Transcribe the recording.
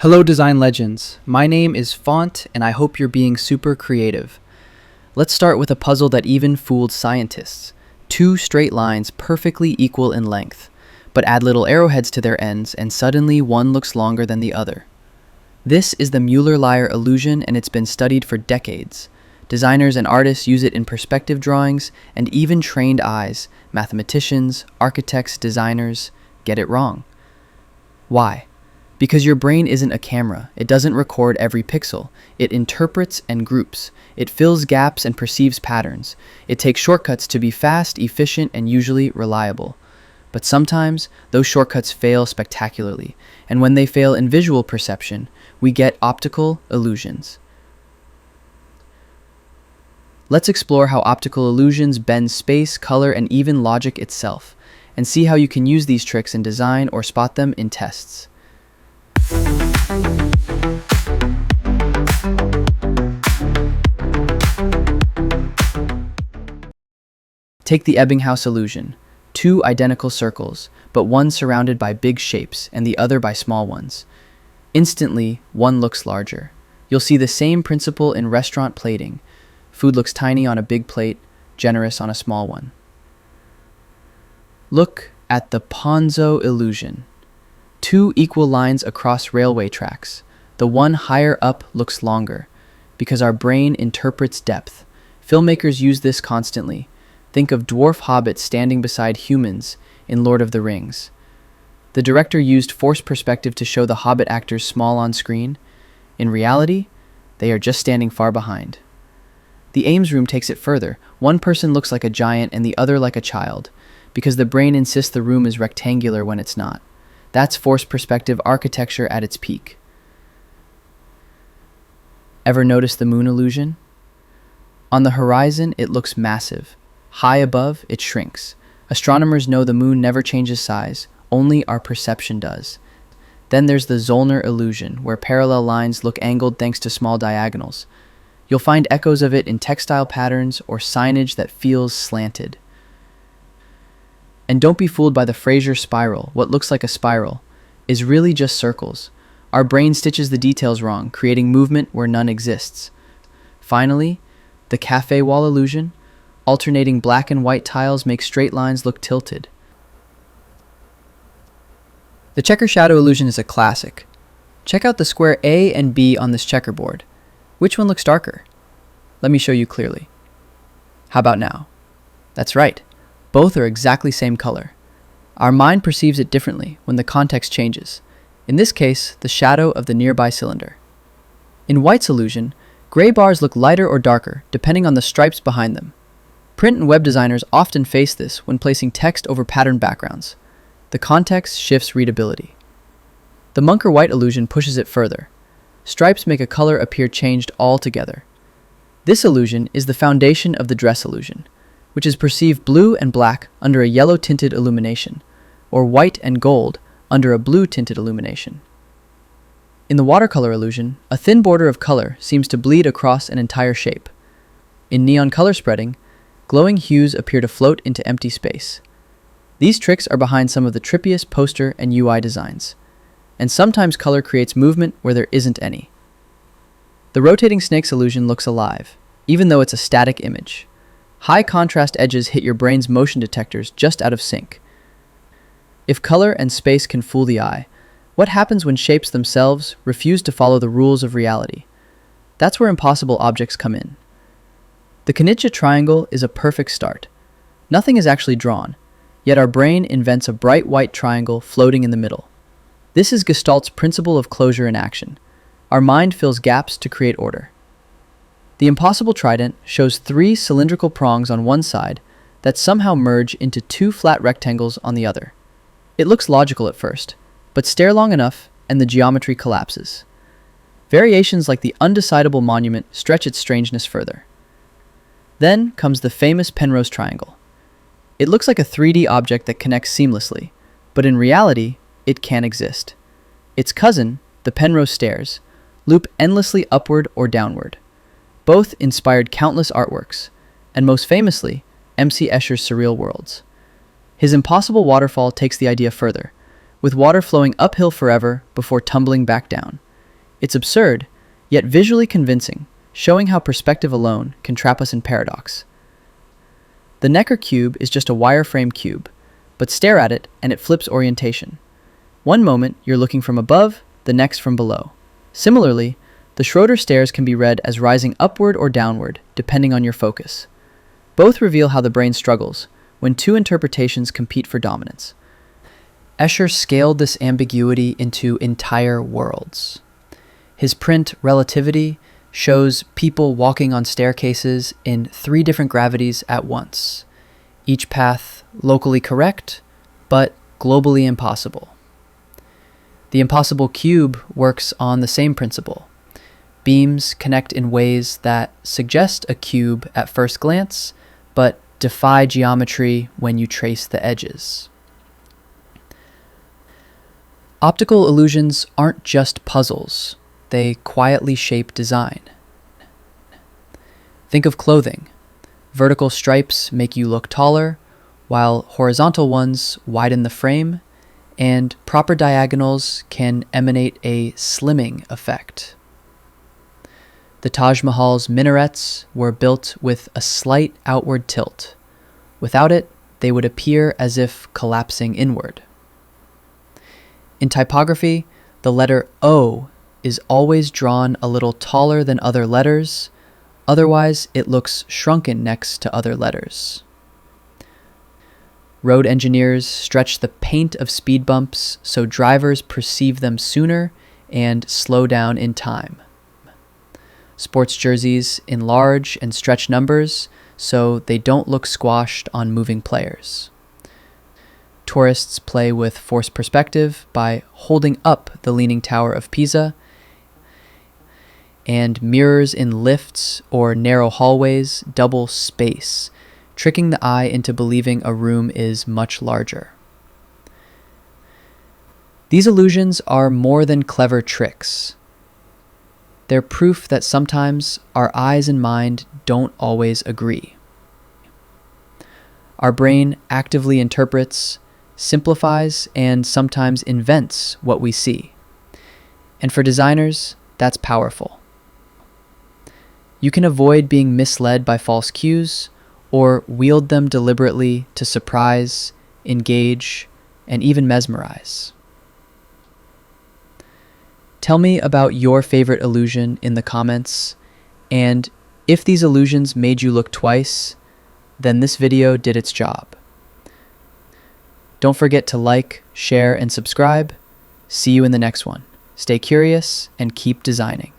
Hello design legends, my name is Font and I hope you're being super creative. Let's start with a puzzle that even fooled scientists. Two straight lines perfectly equal in length, but add little arrowheads to their ends and suddenly one looks longer than the other. This is the Müller-Lyer illusion and it's been studied for decades. Designers and artists use it in perspective drawings and even trained eyes, mathematicians, architects, designers, get it wrong. Why? Because your brain isn't a camera. It doesn't record every pixel. It interprets and groups. It fills gaps and perceives patterns. It takes shortcuts to be fast, efficient, and usually reliable. But sometimes, those shortcuts fail spectacularly, and when they fail in visual perception, we get optical illusions. Let's explore how optical illusions bend space, color, and even logic itself, and see how you can use these tricks in design or spot them in tests. Take the Ebbinghaus illusion. Two identical circles, but one surrounded by big shapes and the other by small ones. Instantly, one looks larger. You'll see the same principle in restaurant plating. Food looks tiny on a big plate, generous on a small one. Look at the Penrose illusion. Two equal lines across railway tracks. The one higher up looks longer, because our brain interprets depth. Filmmakers use this constantly. Think of dwarf hobbits standing beside humans in Lord of the Rings. The director used forced perspective to show the hobbit actors small on screen. In reality, they are just standing far behind. The Ames room takes it further. One person looks like a giant and the other like a child, because the brain insists the room is rectangular when it's not. That's forced perspective architecture at its peak. Ever notice the moon illusion? On the horizon, it looks massive. High above, it shrinks. Astronomers know the moon never changes size, only our perception does. Then there's the Zollner illusion, where parallel lines look angled thanks to small diagonals. You'll find echoes of it in textile patterns or signage that feels slanted. And don't be fooled by the Fraser spiral. What looks like a spiral is really just circles. Our brain stitches the details wrong, creating movement where none exists. Finally, the cafe wall illusion. Alternating black and white tiles make straight lines look tilted. The checker shadow illusion is a classic. Check out the square A and B on this checkerboard. Which one looks darker? Let me show you clearly. How about now? That's right. Both are exactly same color. Our mind perceives it differently when the context changes. In this case, the shadow of the nearby cylinder. In White's illusion, gray bars look lighter or darker depending on the stripes behind them. Print and web designers often face this when placing text over patterned backgrounds. The context shifts readability. The Munker-White illusion pushes it further. Stripes make a color appear changed altogether. This illusion is the foundation of the dress illusion, which is perceived blue and black under a yellow-tinted illumination, or white and gold under a blue-tinted illumination. In the watercolor illusion, a thin border of color seems to bleed across an entire shape. In neon color spreading, glowing hues appear to float into empty space. These tricks are behind some of the trippiest poster and UI designs, and sometimes color creates movement where there isn't any. The rotating snakes illusion looks alive, even though it's a static image. High contrast edges hit your brain's motion detectors just out of sync. If color and space can fool the eye, what happens when shapes themselves refuse to follow the rules of reality? That's where impossible objects come in. The Knizia triangle is a perfect start. Nothing is actually drawn, yet our brain invents a bright white triangle floating in the middle. This is Gestalt's principle of closure in action. Our mind fills gaps to create order. The impossible trident shows three cylindrical prongs on one side that somehow merge into two flat rectangles on the other. It looks logical at first, but stare long enough and the geometry collapses. Variations like the undecidable monument stretch its strangeness further. Then comes the famous Penrose triangle. It looks like a 3D object that connects seamlessly, but in reality, it can't exist. Its cousin, the Penrose stairs, loop endlessly upward or downward. Both inspired countless artworks, and most famously, M.C. Escher's Surreal Worlds. His impossible waterfall takes the idea further, with water flowing uphill forever before tumbling back down. It's absurd, yet visually convincing, showing how perspective alone can trap us in paradox. The Necker cube is just a wireframe cube, but stare at it and it flips orientation. One moment you're looking from above, the next from below. Similarly, the Schroeder stairs can be read as rising upward or downward, depending on your focus. Both reveal how the brain struggles when two interpretations compete for dominance. Escher scaled this ambiguity into entire worlds. His print Relativity shows people walking on staircases in 3 different gravities at once, each path locally correct, but globally impossible. The impossible cube works on the same principle. Beams connect in ways that suggest a cube at first glance, but defy geometry when you trace the edges. Optical illusions aren't just puzzles. They quietly shape design. Think of clothing. Vertical stripes make you look taller, while horizontal ones widen the frame, and proper diagonals can emanate a slimming effect. The Taj Mahal's minarets were built with a slight outward tilt. Without it, they would appear as if collapsing inward. In typography, the letter O is always drawn a little taller than other letters, otherwise it looks shrunken next to other letters. Road engineers stretch the paint of speed bumps so drivers perceive them sooner and slow down in time. Sports jerseys enlarge and stretch numbers so they don't look squashed on moving players. Tourists play with forced perspective by holding up the Leaning Tower of Pisa, and mirrors in lifts or narrow hallways double space, tricking the eye into believing a room is much larger. These illusions are more than clever tricks. They're proof that sometimes our eyes and mind don't always agree. Our brain actively interprets, simplifies, and sometimes invents what we see. And for designers, that's powerful. You can avoid being misled by false cues, or wield them deliberately to surprise, engage, and even mesmerize. Tell me about your favorite illusion in the comments, and if these illusions made you look twice, then this video did its job. Don't forget to like, share, and subscribe. See you in the next one. Stay curious and keep designing.